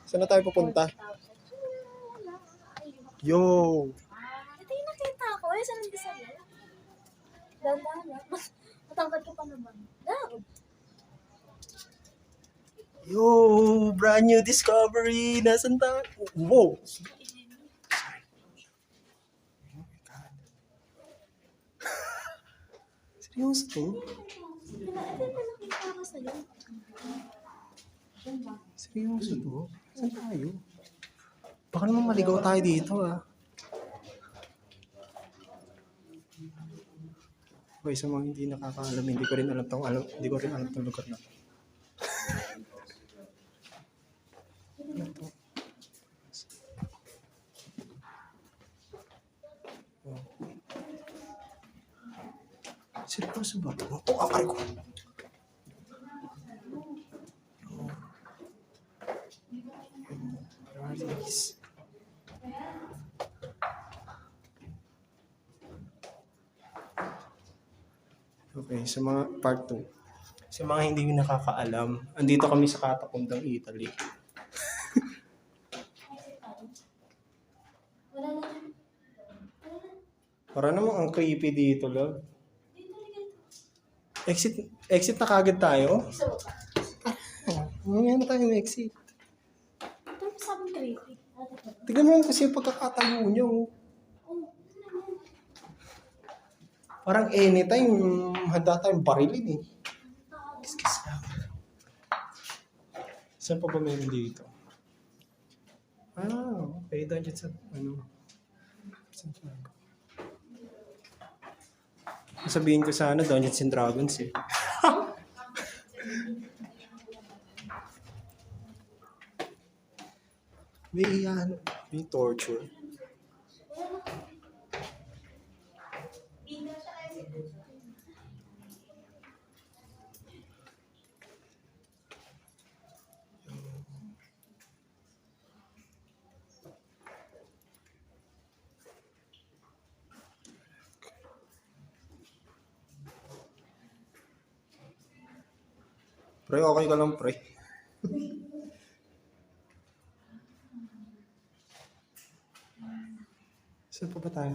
Saan na tayo pupunta? Yo! Ito yung nakita ko. Eh, saan nandito sa'yo? Dandahan na. Matangkad ka pa naman. Yo! Brand new discovery! Nasaan tayo? Wow! Oh my God. Seryoso to? Ito yung nakita ko sa'yo. Seryoso to? Saan tayo? Baka naman maligaw tayo dito ah. Okay, sa mga hindi nakakaalam, hindi ko rin alam tong lugar na to. Ano to? Oh. Seryoso ba? Oh, akari ko. Rallies. Okay, sa mga part 2. Sa mga hindi nakakaalam, andito kami sa Katapundang Italy. Para namang ang creepy dito, love. Exit na kagad tayo. Mamaya na tayo exit. Ito yung sabing creepy. Tignan mo kasi yung pagkakatayo niya. Oh. Parang anytime, handa tayong barilin eh. Kiss lang. Saan pa ba meron dito? Ah, okay. Doon dyan sa, Santiago. Sabihin ko sana, Dungeons and Dragons eh. May torture. Pre, okay ka lang, pre. Saan pa ba tayo?